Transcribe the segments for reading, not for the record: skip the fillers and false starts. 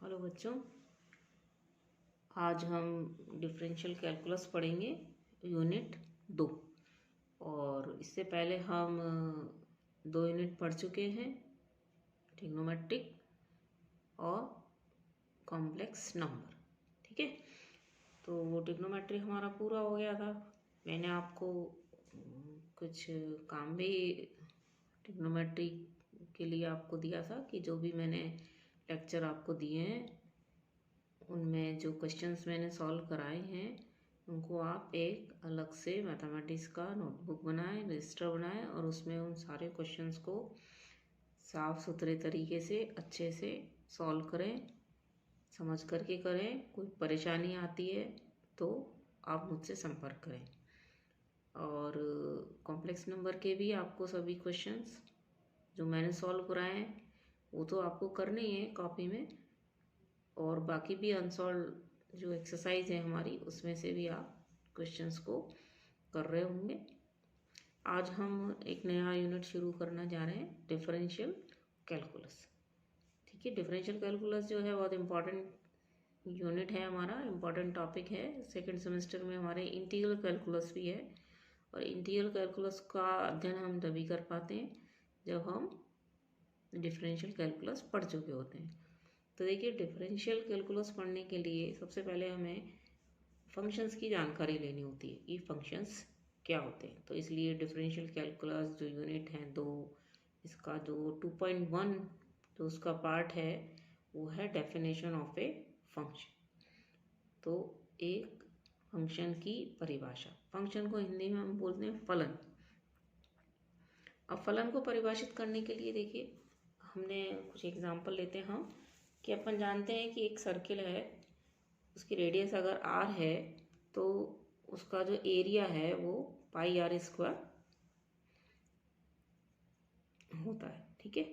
Hello बच्चों, आज हम डिफरेंशियल कैलकुलस पढ़ेंगे यूनिट 2। और इससे पहले हम 2 यूनिट पढ़ चुके हैं, ट्रिग्नोमेट्रिक और कॉम्प्लेक्स नंबर। ठीक है, तो वो ट्रिग्नोमेट्रिक हमारा पूरा हो गया था। मैंने आपको कुछ काम भी ट्रिग्नोमेट्री के लिए आपको दिया था कि जो भी मैंने लेक्चर आपको दिए हैं उनमें जो क्वेश्चंस मैंने सॉल्व कराए हैं उनको आप एक अलग से मैथमेटिक्स का नोटबुक बनाएं, रजिस्टर बनाएं और उसमें उन सारे क्वेश्चंस को साफ़ सुथरे तरीके से अच्छे से सॉल्व करें, समझ करके करें। कोई परेशानी आती है तो आप मुझसे संपर्क करें। और कॉम्प्लेक्स नंबर के भी आपको सभी क्वेश्चंस जो मैंने सॉल्व कराए हैं वो तो आपको करने ही है कॉपी में, और बाकी भी अनसॉल्व जो एक्सरसाइज है हमारी उसमें से भी आप क्वेश्चंस को कर रहे होंगे। आज हम एक नया यूनिट शुरू करना जा रहे हैं, डिफरेंशियल कैलकुलस। ठीक है, डिफरेंशियल कैलकुलस जो है बहुत इम्पॉर्टेंट यूनिट है, हमारा इम्पॉर्टेंट टॉपिक है। सेकंड सेमेस्टर में हमारे इंटीग्रल कैलकुलस भी है, और इंटीग्रल कैलकुलस का अध्ययन हम तभी कर पाते हैं जब हम डिफरेंशियल कैलकुलस पढ़ चुके होते हैं। तो देखिए, डिफरेंशियल कैलकुलस पढ़ने के लिए सबसे पहले हमें फंक्शंस की जानकारी लेनी होती है कि फंक्शंस क्या होते हैं। तो इसलिए डिफरेंशियल कैलकुलस जो यूनिट है 2, इसका जो 2.1 जो उसका पार्ट है वो है डेफिनेशन ऑफ ए फंक्शन। तो एक फंक्शन की परिभाषा, फंक्शन को हिंदी में हम बोलते हैं फलन। अब फलन को परिभाषित करने के लिए देखिए हमने कुछ एग्जाम्पल लेते हैं हम, कि अपन जानते हैं कि एक सर्किल है, उसकी रेडियस अगर r है तो उसका जो एरिया है वो पाई r स्क्वायर होता है। ठीक है,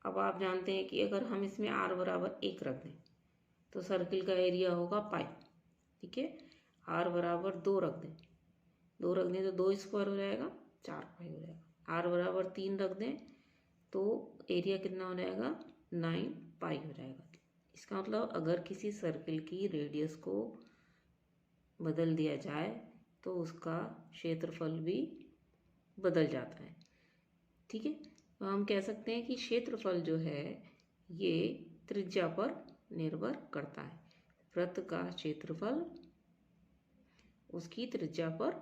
अब आप जानते हैं कि अगर हम इसमें r बराबर 1 रख दें तो सर्किल का एरिया होगा पाई। ठीक है, r बराबर 2 रख दें, 2 रख दें तो 2 स्क्वायर हो जाएगा, 4 पाई हो जाएगा। r बराबर 3 रख दें तो एरिया कितना हो जाएगा, 9 पाई हो जाएगा। इसका मतलब अगर किसी सर्किल की रेडियस को बदल दिया जाए तो उसका क्षेत्रफल भी बदल जाता है। ठीक है, तो हम कह सकते हैं कि क्षेत्रफल जो है ये त्रिज्या पर निर्भर करता है। वृत्त का क्षेत्रफल उसकी त्रिज्या पर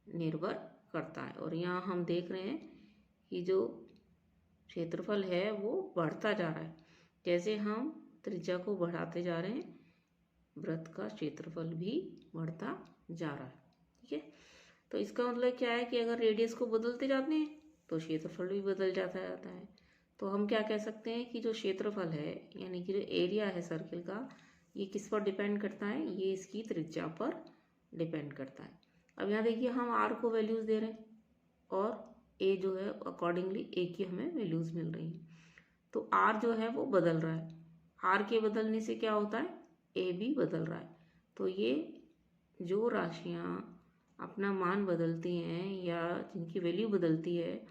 निर्भर करता है। और यहाँ हम देख रहे हैं कि जो क्षेत्रफल है वो बढ़ता जा रहा है। जैसे हम त्रिज्या को बढ़ाते जा रहे हैं वृत्त का क्षेत्रफल भी बढ़ता जा रहा है। ठीक है, तो इसका मतलब क्या है कि अगर रेडियस को बदलते जाते हैं तो क्षेत्रफल भी बदल जाता है। तो हम क्या कह सकते हैं कि जो क्षेत्रफल है यानी कि जो एरिया है सर्किल का, ये किस पर डिपेंड करता है, ये इसकी त्रिज्या पर डिपेंड करता है। अब यहाँ देखिए हम आर को वैल्यूज़ दे रहे हैं और ए जो है अकॉर्डिंगली ए की हमें वैल्यूज़ मिल रही हैं। तो आर जो है वो बदल रहा है, आर के बदलने से क्या होता है, ए भी बदल रहा है। तो ये जो राशियाँ अपना मान बदलती हैं या जिनकी वैल्यू बदलती है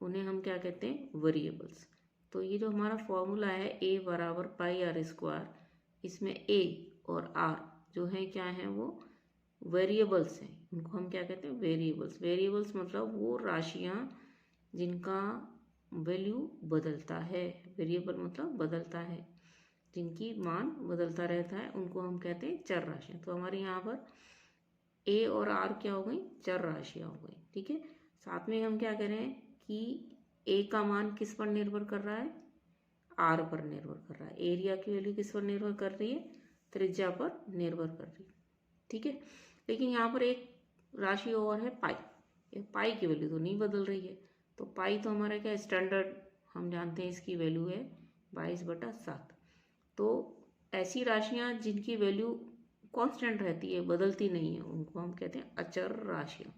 उन्हें हम क्या कहते हैं, वेरिएबल्स। तो ये जो हमारा फॉर्मूला है ए बराबर पाई आर स्क्वायर, इसमें ए और आर जो है क्या है, वो वेरिएबल्स हैं। उनको हम क्या कहते हैं, वेरिएबल्स। वेरिएबल्स मतलब वो राशियाँ जिनका वैल्यू बदलता है, वेरिएबल मतलब बदलता है, जिनकी मान बदलता रहता है, उनको हम कहते हैं चर राशियाँ। तो हमारे यहाँ पर ए और आर क्या हो गई, चर राशियाँ हो गई। ठीक है, साथ में हम क्या कह रहे हैं कि ए का मान किस पर निर्भर कर रहा है, आर पर निर्भर कर रहा है। एरिया की वैल्यू किस पर निर्भर कर रही है, त्रिज्या पर निर्भर कर रही है। ठीक है, लेकिन यहाँ पर एक राशि और है पाई, ये पाई की वैल्यू तो नहीं बदल रही है। तो पाई तो हमारा क्या स्टैंडर्ड, हम जानते हैं इसकी वैल्यू है 22/7। तो ऐसी राशियाँ जिनकी वैल्यू कांस्टेंट रहती है, बदलती नहीं है, उनको हम कहते हैं अचर राशियाँ।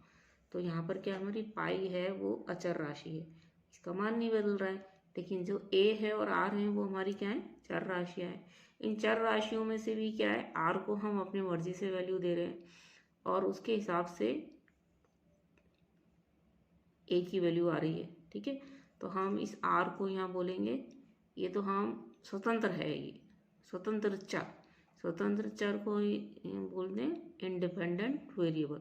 तो यहाँ पर क्या हमारी पाई है वो अचर राशि है, इसका मान नहीं बदल रहा है। लेकिन जो ए है और आर है वो हमारी क्या है, चर राशियाँ हैं। इन चर राशियों में से भी क्या है, आर को हम अपनी मर्जी से वैल्यू दे रहे हैं और उसके हिसाब से ए की वैल्यू आ रही है। ठीक है, तो हम इस आर को यहाँ बोलेंगे ये तो हम स्वतंत्र है, ये स्वतंत्र चर को बोलते हैं इंडिपेंडेंट वेरिएबल।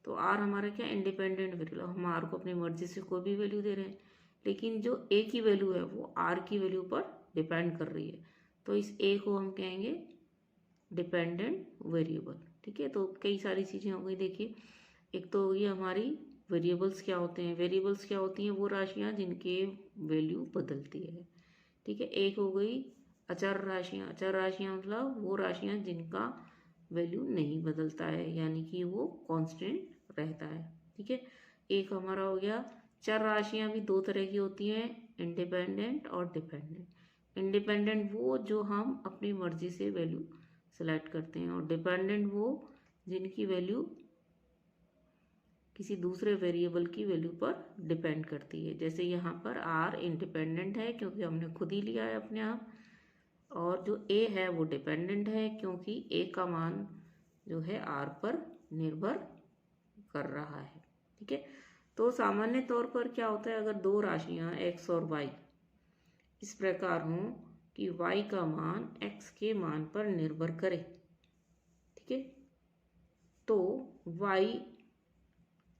तो आर हमारा क्या इंडिपेंडेंट वेरिएबल, हम आर को अपनी मर्जी से कोई भी वैल्यू दे रहे हैं, लेकिन जो ए की वैल्यू है वो आर की वैल्यू पर डिपेंड कर रही है, तो इस ए को हम कहेंगे डिपेंडेंट वेरिएबल। ठीक है, तो कई सारी चीज़ें हो गई। देखिए, एक तो ये हमारी वेरिएबल्स क्या होते हैं, वेरिएबल्स क्या होती हैं, वो राशियाँ जिनके वैल्यू बदलती है। ठीक है, एक हो गई अचर राशियाँ, अचर राशियाँ मतलब वो राशियाँ जिनका वैल्यू नहीं बदलता है, यानी कि वो कांस्टेंट रहता है। ठीक है, एक हमारा हो गया चर राशियाँ भी दो तरह की होती हैं, इंडिपेंडेंट और डिपेंडेंट। इंडिपेंडेंट वो जो हम अपनी मर्जी से वैल्यू सेलेक्ट करते हैं, और डिपेंडेंट वो जिनकी वैल्यू किसी दूसरे वेरिएबल की वैल्यू पर डिपेंड करती है। जैसे यहाँ पर आर इंडिपेंडेंट है क्योंकि हमने खुद ही लिया है अपने आप, और जो ए है वो डिपेंडेंट है क्योंकि ए का मान जो है आर पर निर्भर कर रहा है। ठीक है, तो सामान्य तौर पर क्या होता है, अगर दो राशियां x और y इस प्रकार हों कि y का मान x के मान पर निर्भर करे, ठीक है, तो y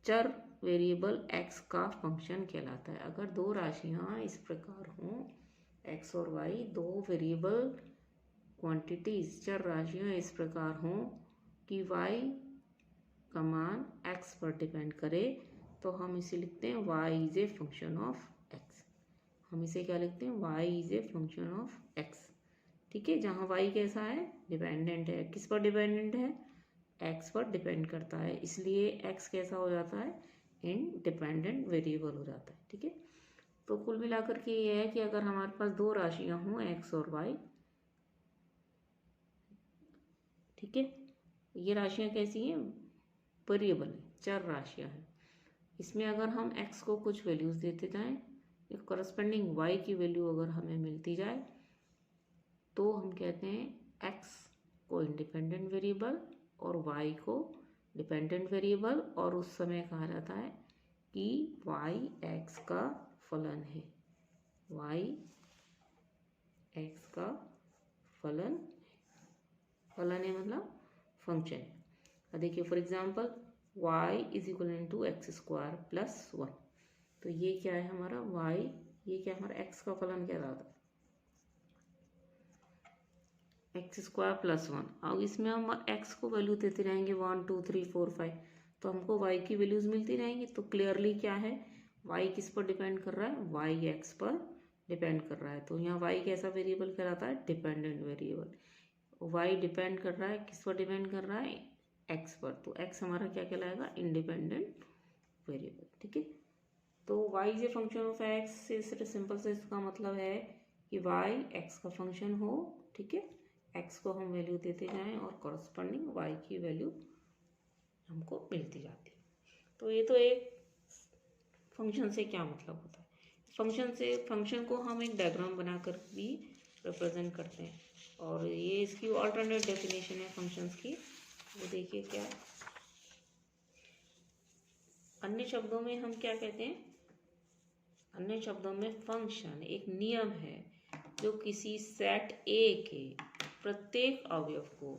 चर वेरिएबल x का फंक्शन कहलाता है। अगर दो राशियां इस प्रकार हों x और y, दो वेरिएबल क्वांटिटीज चर राशियां इस प्रकार हों कि y का मान x पर डिपेंड करे, तो हम इसे लिखते हैं y is a function of x। हम इसे क्या लिखते हैं, y is a function of x। ठीक है, जहाँ y कैसा है, डिपेंडेंट है, किस पर डिपेंडेंट है, x पर डिपेंड करता है, इसलिए x कैसा हो जाता है, इंडिपेंडेंट वेरिएबल हो जाता है। ठीक है, तो कुल मिलाकर के ये है कि अगर हमारे पास दो राशियां हों x और y, ठीक है, ये राशियां कैसी हैं, वेरिएबल है, चर राशियां हैं। इसमें अगर हम x को कुछ वैल्यूज देते जाएं, एक करस्पेंडिंग y की वैल्यू अगर हमें मिलती जाए, तो हम कहते हैं x को इंडिपेंडेंट वेरिएबल और y को डिपेंडेंट वेरिएबल, और उस समय कहा जाता है कि y x का फलन है, y x का फलन है मतलब फंक्शन है। देखिए for example y is equal to x square plus 1, तो ये क्या है हमारा y, ये क्या हमारा x का फलन क्या था, एक्स स्क्वायर प्लस 1। अब इसमें हम x को वैल्यू देते रहेंगे 1 2 3 4 5, तो हमको y की वैल्यूज मिलती रहेंगी। तो क्लियरली क्या है, y किस पर डिपेंड कर रहा है, y x पर डिपेंड कर रहा है, तो यहाँ y कैसा वेरिएबल कहलाता है, डिपेंडेंट वेरिएबल। y डिपेंड कर रहा है, किस पर डिपेंड कर रहा है, x पर, तो x हमारा क्या कहलाएगा, इंडिपेंडेंट वेरिएबल। ठीक है, तो y is a function of x से सिंपल से इसका मतलब है कि y x का फंक्शन हो। ठीक है, x को हम वैल्यू देते जाएं और कॉरस्पॉन्डिंग y की वैल्यू हमको मिलती जाती है। तो ये तो एक फंक्शन से क्या मतलब होता है, फंक्शन को हम एक डायग्राम बनाकर भी रिप्रेजेंट करते हैं, और ये इसकी ऑल्टरनेट डेफिनेशन है फंक्शंस की, वो देखिए क्या है। अन्य शब्दों में हम क्या कहते हैं, अन्य शब्दों में फंक्शन एक नियम है जो किसी सेट A के प्रत्येक अवयव को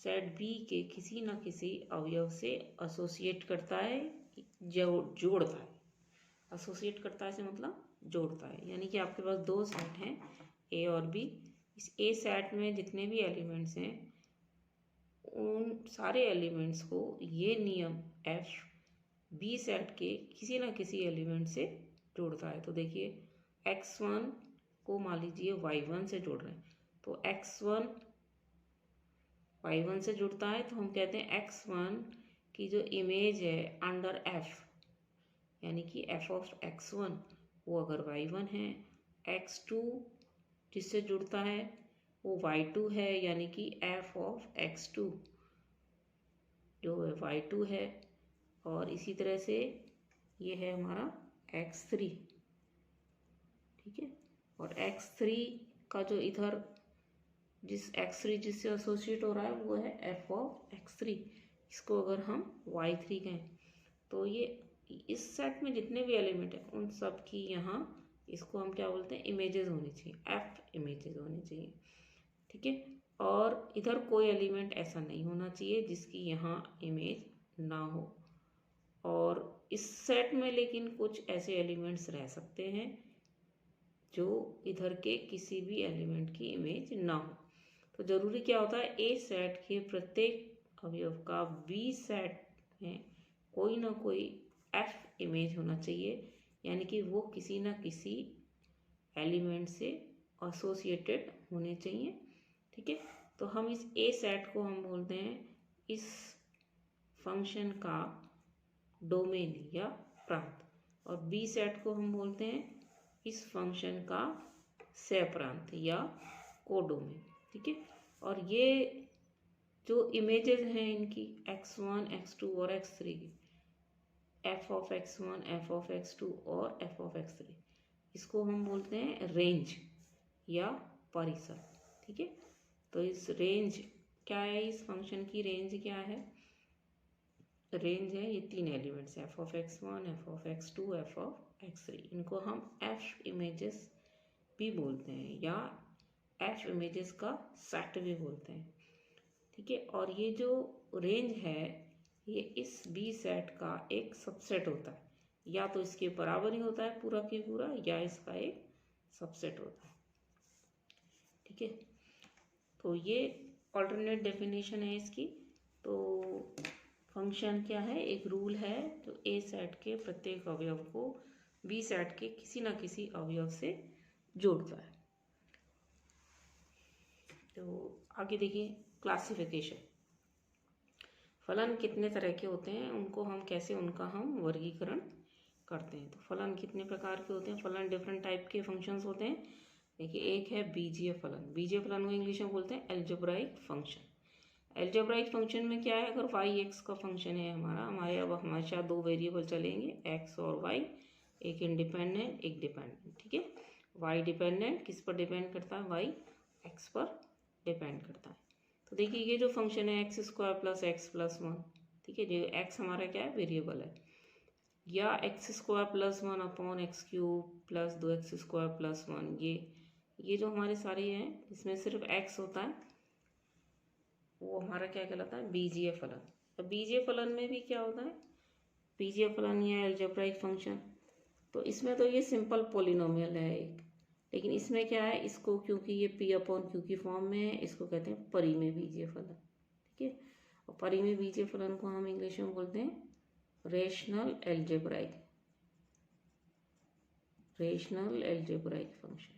सेट B के किसी न किसी अवयव से एसोसिएट करता है, जोड़ता है। एसोसिएट करता है से मतलब जोड़ता है, यानी कि आपके पास दो सेट हैं A और B, इस A सेट में जितने भी एलिमेंट्स हैं उन सारे एलिमेंट्स को ये नियम F B सेट के किसी न किसी एलिमेंट से जोड़ता है। तो देखिए x1 को मान लीजिए y1 से जोड़ रहे हैं, तो x1 y1 से जुड़ता है, तो हम कहते हैं x1 की जो इमेज है अंडर f, यानी कि f ऑफ x1 वो अगर y1 है, x2 जिससे जुड़ता है वो y2 है, यानी कि f ऑफ x2 जो है y2 है, और इसी तरह से ये है हमारा x3। ठीक है, और x3 का जो इधर जिस x3 जिससे एसोसिएट हो रहा है वो है f ऑफ x3, इसको अगर हम y3 कहें, तो ये इस सेट में जितने भी एलिमेंट हैं उन सब की यहाँ इसको हम क्या बोलते हैं, इमेजेस होनी चाहिए, f इमेजेस होनी चाहिए। ठीक है। और इधर कोई एलिमेंट ऐसा नहीं होना चाहिए जिसकी यहाँ इमेज ना हो। और इस सेट में लेकिन कुछ ऐसे एलिमेंट्स रह सकते हैं जो इधर के किसी भी एलिमेंट की इमेज ना हो। तो ज़रूरी क्या होता है, ए सेट के प्रत्येक अवयव का बी सेट में कोई ना कोई एफ इमेज होना चाहिए, यानी कि वो किसी ना किसी एलिमेंट से एसोसिएटेड होने चाहिए। ठीक है। तो हम इस ए सेट को हम बोलते हैं इस फंक्शन का डोमेन या प्रांत, और बी सेट को हम बोलते हैं इस फंक्शन का सहप्रांत या कोडोमेन। ठीक है। और ये जो इमेजेस हैं इनकी x1, x2 और x3 की, f of x1, f of x2 और f ऑफ x3, इसको हम बोलते हैं रेंज या परिसर। ठीक है। तो इस रेंज क्या है, इस फंक्शन की रेंज क्या है, रेंज है ये 3 elements, f of x1, f of x2, f of x3। इनको हम f इमेजेस भी बोलते हैं या f इमेजेस का सेट भी बोलते हैं। ठीक है। और ये जो रेंज है ये इस बी सेट का एक सबसेट होता है, या तो इसके बराबर ही होता है पूरा की पूरा, या इसका एक सबसेट होता है। ठीक है। तो ये ऑल्टरनेट डेफिनेशन है इसकी। तो फंक्शन क्या है, एक रूल है जो ए सेट के प्रत्येक अवयव को बी सेट के किसी ना किसी अवयव से जोड़ता है। तो आगे देखिए, क्लासिफिकेशन। फलन कितने तरह के होते हैं, उनको हम कैसे उनका हम वर्गीकरण करते हैं। तो फलन कितने प्रकार के होते हैं, फलन डिफरेंट टाइप के फंक्शंस होते हैं। देखिए, एक है बीजीय फलन। बीजीय फलन को इंग्लिश में बोलते हैं एल्जेब्राइक फंक्शन। एल्जेब्राइक फंक्शन में क्या है, अगर वाई एक्स का फंक्शन है हमारे अब हमेशा 2 वेरिएबल चलेंगे, एक्स और वाई, एक इंडिपेंडेंट एक डिपेंडेंट। ठीक है। वाई डिपेंडेंट किस पर डिपेंड करता है, वाई एक्स पर डिपेंड करता है। तो देखिए, ये जो फंक्शन है x square plus x plus 1, ठीक है, जो एक्स हमारा क्या है, वेरिएबल है, या x square plus 1 upon x cube plus 2x square plus 1, ये जो हमारे सारे हैं इसमें सिर्फ एक्स होता है, वो हमारा क्या कहलाता है, बीजीय फलन। तो बीजीय फलन में भी क्या होता है, बीजीय फलन या एल्जेब्राइक फंक्शन, तो इसमें तो ये सिंपल पॉलिनोमियल है एक, लेकिन इसमें क्या है, इसको क्योंकि ये पी अपॉन क्यू की फॉर्म में है, इसको कहते हैं परिमेय बीजीय फलन। ठीक है। और परिमेय बीजीय फलन को हम इंग्लिश में बोलते हैं रेशनल एल्जेब्राइक फंक्शन,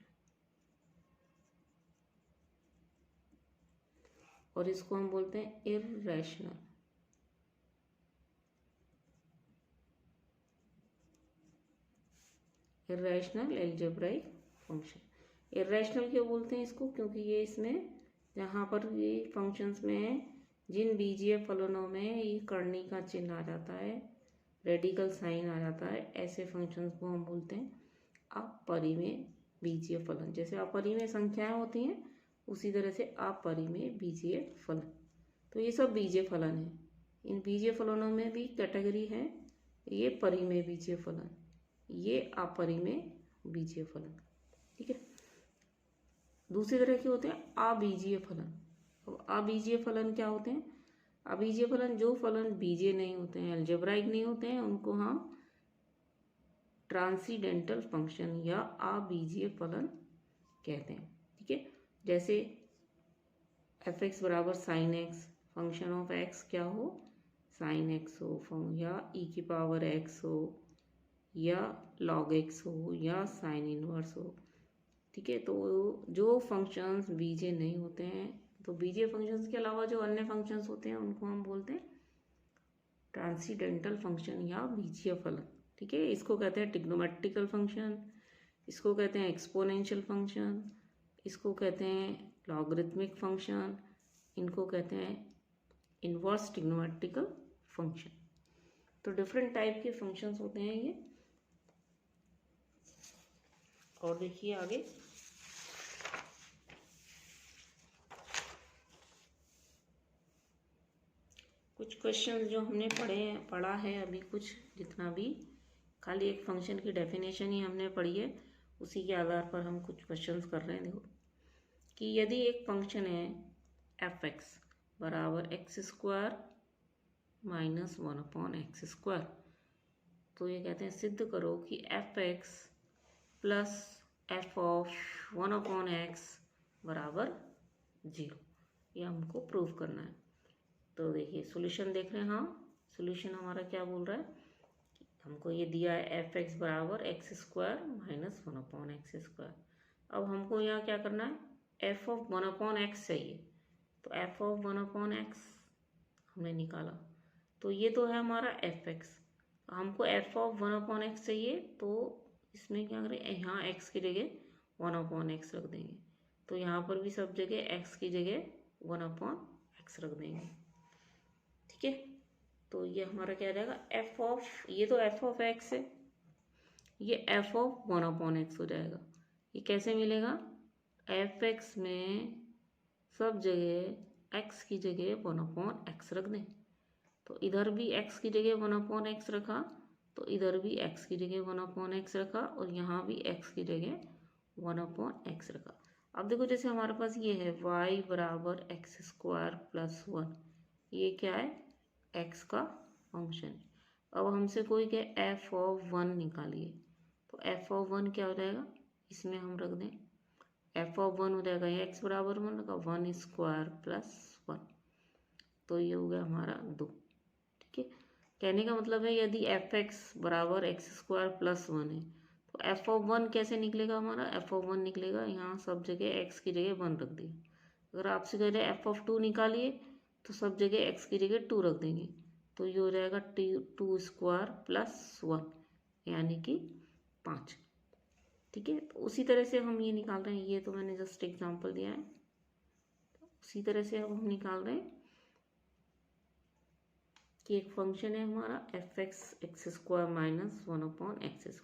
और इसको हम बोलते हैं इर्रेशनल एल्जेब्राइक फंक्शन। इर्रेशनल क्यों बोलते हैं इसको, क्योंकि ये इसमें जहाँ पर ये फंक्शंस में जिन बीजीय फलनों में ये कर्णी का चिन्ह आ जाता है, रेडिकल साइन आ जाता है, ऐसे फंक्शंस को हम बोलते हैं अपरिमेय बीजीय फलन। जैसे अपरिमेय संख्याएं होती हैं उसी तरह से अपरिमेय बीजीय फलन। तो ये सब बीजीय फलन है। इन बीजीय फलनों में भी कैटेगरी है, ये परिमेय बीजीय फलन, ये अपरिमेय बीजीय फलन। ठीक है। दूसरी तरह के होते हैं अबीजीय फलन। तो अबीजीय फलन क्या होते हैं, अबीजीय फलन जो फलन बीजीय नहीं होते हैं, अलजेब्राइक नहीं होते हैं, उनको हम ट्रांसीडेंटल फंक्शन या अबीजीय फलन कहते हैं। ठीक है। जैसे एफ एक्स बराबर sine x, function of x क्या हो, साइन एक्स हो, या ई की पावर एक्स हो, या लॉग एक्स हो, या साइन इनवर्स हो। ठीक है। तो जो फंक्शंस बीजीय नहीं होते हैं, तो बीजीय फंक्शंस के अलावा जो अन्य फंक्शंस होते हैं उनको हम बोलते हैं ट्रांसीडेंटल फंक्शन या बीजीय फलन। ठीक है। इसको कहते हैं ट्रिग्नोमेट्रिकल फंक्शन, इसको कहते हैं एक्सपोनेंशियल फंक्शन, इसको कहते हैं लॉगरिथमिक फंक्शन, इनको कहते हैं इनवर्स ट्रिग्नोमेट्रिकल फंक्शन। तो डिफरेंट टाइप के फंक्शंस होते हैं ये। और देखिए आगे, कुछ क्वेश्चन जो हमने पढ़ा है अभी, कुछ जितना भी, खाली एक फंक्शन की डेफिनेशन ही हमने पढ़ी है, उसी के आधार पर हम कुछ क्वेश्चंस कर रहे हैं। देखो कि यदि एक फंक्शन है एफ एक्स बराबर एक्स स्क्वायर माइनस 1/x², तो ये कहते हैं सिद्ध करो कि F x plus F of 1/x बराबर 0। ये हमको प्रूव करना है। तो देखिए सॉल्यूशन देख रहे हैं। हाँ, सॉल्यूशन हमारा क्या बोल रहा है कि हमको ये दिया है एफ एक्स बराबर x² माइनस 1/x²। अब हमको यहाँ क्या करना है, एफ ऑफ 1/x चाहिए। तो एफ ऑफ 1/x हमने निकाला, तो ये तो है हमारा एफ एक्स। हमको एफ ऑफ 1/x चाहिए, तो इसमें क्या करें, यहाँ x की जगह 1/x रख देंगे। तो यहाँ पर भी सब जगह x की जगह 1/x रख देंगे। ठीक है, तो ये हमारा क्या रहेगा, एफ ऑफ, ये तो एफ ऑफ एक्स है, ये एफ ऑफ 1/x हो जाएगा। ये कैसे मिलेगा, एफ एक्स में सब जगह x की जगह 1/x रख दें। तो इधर भी x की जगह 1/x रखा, तो इधर भी x की जगह 1/x रखा, और यहाँ भी x की जगह 1/x रखा। अब देखो जैसे हमारे पास ये है y बराबर x² प्लस 1, ये क्या है, x का फंक्शन। अब हमसे कोई क्या एफ ऑफ 1 निकालिए, तो एफ ऑफ 1 क्या हो जाएगा, इसमें हम रख दें एफ ऑफ 1 हो जाएगा, ये x बराबर 1 का 1² प्लस 1, तो ये हो गया हमारा 2। ठीक है, कहने का मतलब है यदि एफ एक्स बराबर x² प्लस 1 है, तो एफ ऑफ 1 कैसे निकलेगा, हमारा एफ ऑफ 1 निकलेगा यहाँ सब जगह x की जगह 1 रख दिए। अगर आपसे कह रहे एफ ऑफ 2 निकालिए, तो सब जगह x की जगह 2 रख देंगे, तो ये हो जाएगा 2² प्लस 1 यानी कि 5। ठीक है, तो उसी तरह से हम ये निकाल रहे हैं, ये तो मैंने जस्ट एग्जांपल दिया है, उसी तरह से अब हम निकाल रहे हैं कि एक फंक्शन है हमारा F x x² minus 1/x²,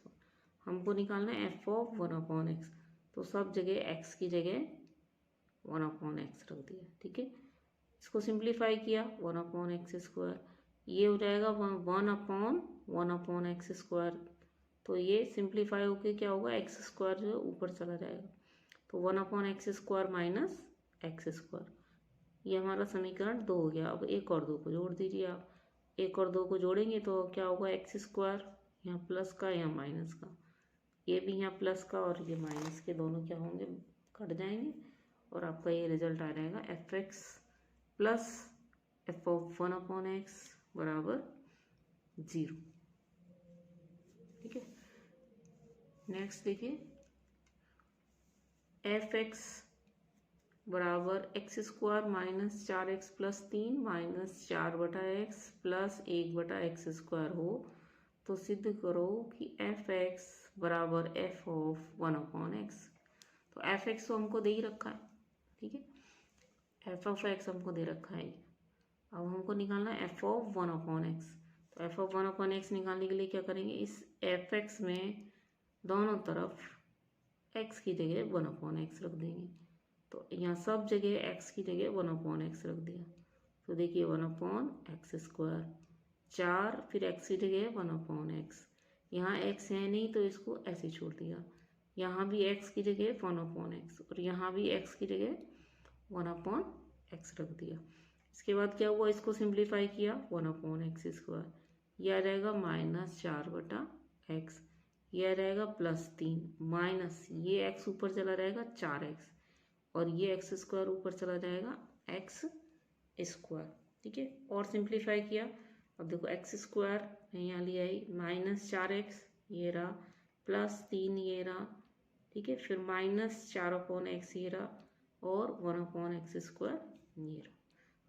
हमको निकालना है एफ ऑफ 1/x, तो सब जगह x की जगह 1/x रख दिया। ठीक है, इसको सिंप्लीफाई किया 1/x², ये हो जाएगा 1/1/x², तो ये सिंप्लीफाई होके क्या होगा, x² जो है ऊपर चला जाएगा, तो 1/x² माइनस x², ये हमारा समीकरण 2 हो गया। अब एक और 2 को जोड़ दीजिए आप, एक और 2 को जोड़ेंगे तो क्या होगा, x², यहाँ प्लस का यहाँ माइनस का, ये भी यहाँ प्लस का और ये माइनस के, दोनों क्या होंगे, कट जाएंगे, और आपका ये रिजल्ट आ जाएगा F x plus F of 1/x बराबर 0। ठीक है, नेक्स्ट देखिए, एफ एक्स बराबर x² minus 4x plus 3 minus 4/x plus 1/x² हो, तो सिद्ध करो कि एफ एक्स बराबर एफ ऑफ 1/x। तो एफ एक्स तो हमको दे ही रखा है, ठीक है, एफ ऑफ एक्स हमको दे रखा है। अब हमको निकालना है एफ ऑफ 1/x, तो एफ ऑफ 1/x निकालने के लिए क्या करेंगे, इस एफ एक्स में दोनों तरफ x की जगह 1/x रख देंगे, तो यहाँ सब जगह x की जगह 1/x रख दिया, तो देखिए 1/x², 4 फिर x की जगह 1/x, यहाँ x है नहीं तो इसको ऐसे छोड़ दिया, यहाँ भी x की जगह 1/x और यहाँ भी x की जगह 1/x रख दिया। इसके बाद क्या हुआ, इसको सिंप्लीफाई किया 1/x², यह आ जाएगा -4/x, यह रहेगा +3 माइनस ये x ऊपर चला जाएगा 4x और ये x² ऊपर चला जाएगा x²। ठीक है, और सिंप्लीफाई किया, अब देखो x² यहाँ ले आई -4x ये रहा, +3 ये रहा, ठीक है, फिर -4/x ये रहा और 1/x² ये रहा।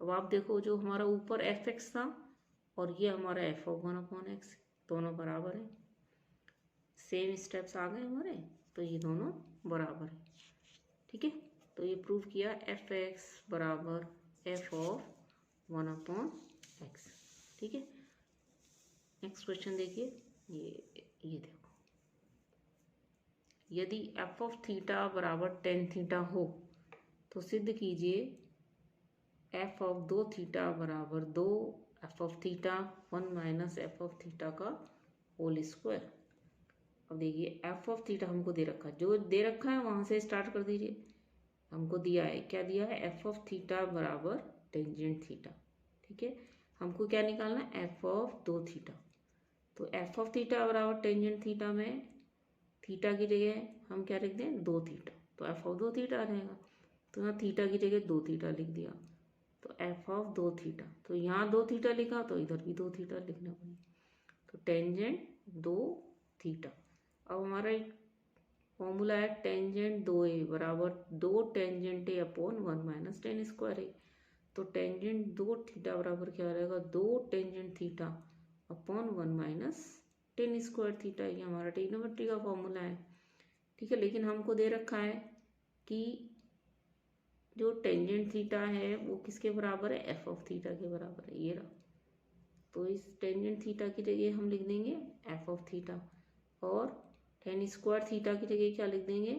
अब आप देखो जो हमारा ऊपर एफ एक्स था और ये हमारा एफ ऑफ 1/x, दोनों बराबर है, सेम स्टेप्स आ गए हमारे, तो ये दोनों बराबर है। ठीक है, तो ये प्रूव किया एफ एक्स बराबर एफ ऑफ 1/x। ठीक है, नेक्स्ट क्वेश्चन देखिए, ये देखो, यदि एफ ऑफ थीटा बराबर tan थीटा हो तो सिद्ध कीजिए एफ ऑफ 2 थीटा बराबर 2 F of theta 1 minus F of theta का होल स्क्वायर। अब देखिए एफ ऑफ थीटा हमको दे रखा है, जो दे रखा है वहां से स्टार्ट कर दीजिए, हमको दिया है, क्या दिया है, एफ ऑफ थीटा बराबर टेंजेंट थीटा। ठीक है, हमको क्या निकालना है, एफ ऑफ 2 थीटा। तो एफ ऑफ थीटा बराबर टेंजेंट थीटा में थीटा की जगह हम क्या लिख दें, 2 थीटा, तो एफ ऑफ 2 थीटा रहेगा। तो यहाँ थीटा की जगह 2 थीटा लिख दिया, तो एफ ऑफ 2 थीटा, तो यहाँ 2 थीटा लिखा तो इधर भी 2 थीटा लिखना पड़ेगा। तो टेंजेंट 2 थीटा। अब हमारा एक फॉर्मूला है टेंजेंट 2a बराबर 2 tangent A upon 1 minus tan square A. तो टेंजेंट 2 थीटा बराबर क्या रहेगा, 2 tangent theta upon 1 minus tan square theta. ये हमारा ट्रिग्नोमेट्री का फॉर्मूला है। ठीक है, लेकिन हमको दे रखा है कि जो टेंजेंट थीटा है वो किसके बराबर है, एफ ऑफ थीटा के बराबर है, ये रहा। तो इस टेंजेंट थीटा की जगह हम लिख देंगे एफ ऑफ थीटा, और टेन स्क्वायर थीटा की जगह क्या लिख देंगे,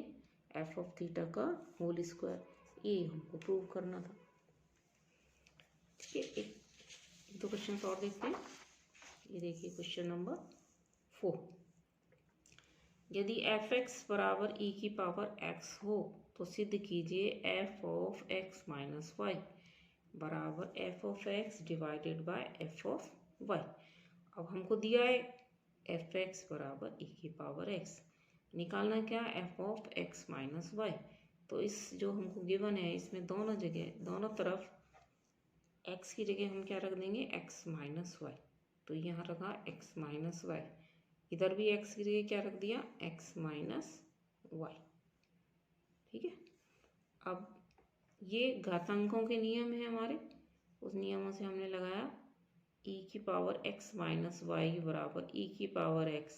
एफ ऑफ थीटा का होल स्क्वायर। ये हमको प्रूव करना था। ठीक है, एक दो क्वेश्चन और देखते हैं। ये देखिए क्वेश्चन नंबर 4। यदि एफ एक्स बराबर ई की पावर एक्स हो तो सिद्ध कीजिए f of x minus y बराबर f of x divided by f of y. अब हमको दिया है एफ एक्स बराबर ई की पावर एक्स, निकालना क्या, f of x minus y. तो इस जो हमको गिवन है इसमें दोनों जगह, दोनों तरफ एक्स की जगह हम क्या रख देंगे, एक्स माइनस वाई। तो यहाँ रखा एक्स माइनस वाई, इधर भी एक्स की जगह क्या रख दिया, एक्स माइनस वाई। ठीक है, अब ये घातांकों के नियम है हमारे, उस नियमों से हमने लगाया ई की पावर एक्स माइनस वाई बराबर ई की पावर एक्स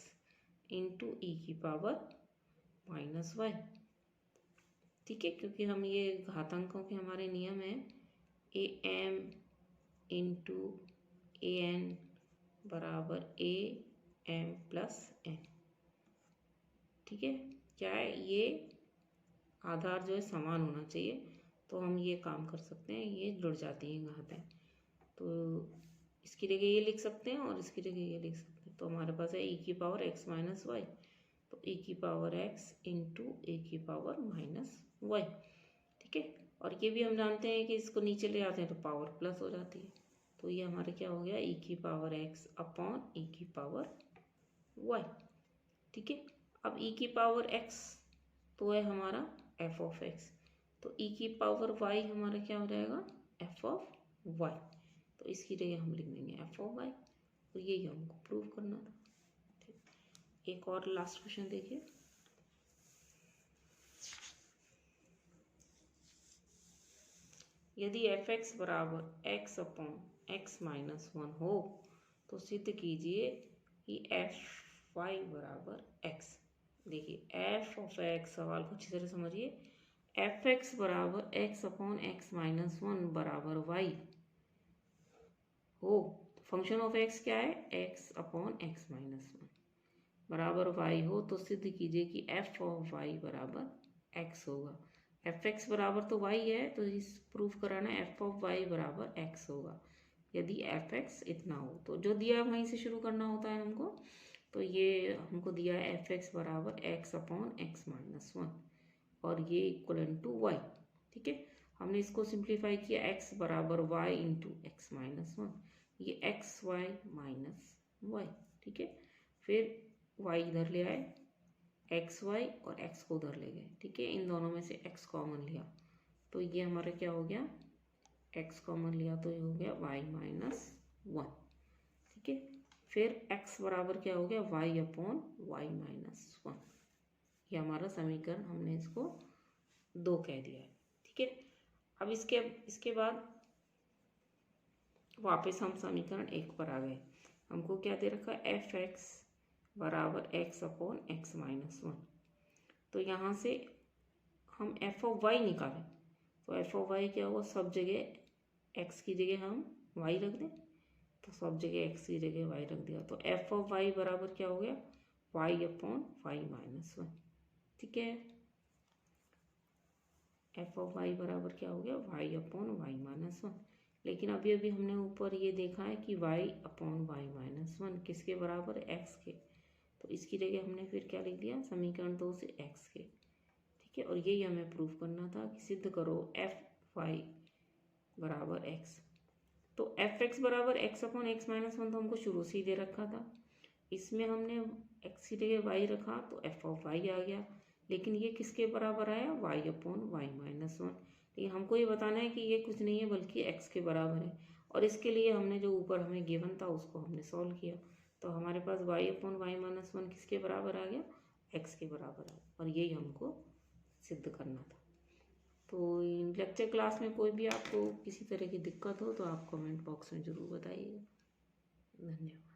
इंटू ई की पावर माइनस वाई। ठीक है, क्योंकि हम ये घातांकों के हमारे नियम है a m into a n बराबर ए एम प्लस एन। ठीक है, क्या है, ये आधार जो है समान होना चाहिए, तो हम ये काम कर सकते हैं, ये जुड़ जाती हैं घातें। तो इसकी जगह ये लिख सकते हैं और इसकी जगह ये लिख सकते हैं। तो हमारे पास है ई की पावर एक्स माइनस वाई, तो ई की पावर एक्स इंटू ए की पावर माइनस वाई। ठीक है, और ये भी हम जानते हैं कि इसको नीचे ले आते हैं तो पावर प्लस हो जाती है। तो ये हमारे क्या हो गया, ई की पावर एक्स अपॉन ई की पावर वाई। ठीक है, अब ई की पावर एक्स तो है हमारा एफ ऑफ एक्स, तो ई की पावर वाई हमारा क्या हो जाएगा, एफ ऑफ वाई। तो इसकी जगह हम लिख देंगे एफ ऑफ वाई, तो यही हमको प्रूव करना था। ठीक, एक और लास्ट क्वेश्चन देखिए। यदि एफ एक्स बराबर x upon x minus one हो तो सिद्ध कीजिए कि एफ वाई बराबर एक्स। देखिए एफ ऑफ एक्स, सवाल को अच्छी तरह समझिए, एफ एक्स बराबर x upon x minus one बराबर वाई हो, फंक्शन ऑफ एक्स क्या है, x upon x minus one बराबर वाई हो, तो सिद्ध कीजिए कि एफ ऑफ वाई बराबर एक्स होगा। एफ एक्स बराबर तो वाई है, तो इस प्रूफ कराना एफ ऑफ वाई बराबर एक्स होगा यदि एफ एक्स इतना हो। तो जो दिया है वहीं से शुरू करना होता है हमको। तो ये हमको दिया है एफ एक्स बराबर x upon x minus one और ये इक्वल टू वाई। ठीक है, हमने इसको सिंप्लीफाई किया, एक्स बराबर y into x minus one, ये एक्स वाई माइनस वाई। ठीक है, फिर वाई इधर ले आए, एक्स वाई और एक्स को उधर ले गए। ठीक है, इन दोनों में से एक्स कॉमन लिया, तो ये हमारा क्या हो गया, एक्स कॉमन लिया तो ये हो गया वाई माइनस वन। ठीक है, फिर एक्स बराबर क्या हो गया, y upon y minus one. ये हमारा समीकरण, हमने इसको 2 कह दिया है। ठीक है, अब इसके बाद वापस हम समीकरण 1 पर आ गए। हमको क्या दे रखा है, एफ एक्स बराबर x upon x minus one. तो यहाँ से हम एफ ऑफ वाई निकालें, तो एफ ऑफ वाई क्या होगा, सब जगह एक्स की जगह हम वाई रख दें, तो सब जगह एक्स की जगह वाई रख दिया। तो एफ ऑफ वाई बराबर क्या हो गया, y upon y minus one. ठीक है, एफ ऑफ वाई बराबर क्या हो गया, y upon y minus one. लेकिन अभी अभी हमने ऊपर ये देखा है कि y upon y minus one किसके बराबर है, एक्स के। तो इसकी जगह हमने फिर क्या लिख दिया, समीकरण 2 से एक्स के। ठीक है। और यही हमें प्रूफ करना था कि सिद्ध करो एफ वाई बराबर एक्स। तो एफ एक्स बराबर x upon x minus one तो हमको शुरू से ही दे रखा था, इसमें हमने एक्स की जगह वाई रखा तो एफ ऑफ वाई आ गया। लेकिन ये किसके बराबर आया, y upon y minus one. लेकिन हमको ये बताना है कि ये कुछ नहीं है बल्कि एक्स के बराबर है, और इसके लिए हमने जो ऊपर हमें गिवन था उसको हमने सॉल्व किया। तो हमारे पास y upon y minus one किसके बराबर आ गया, एक्स के बराबर आ गया, और यही हमको सिद्ध करना था। तो इन लेक्चर क्लास में कोई भी आपको किसी तरह की दिक्कत हो तो आप कमेंट बॉक्स में ज़रूर बताइएगा। धन्यवाद।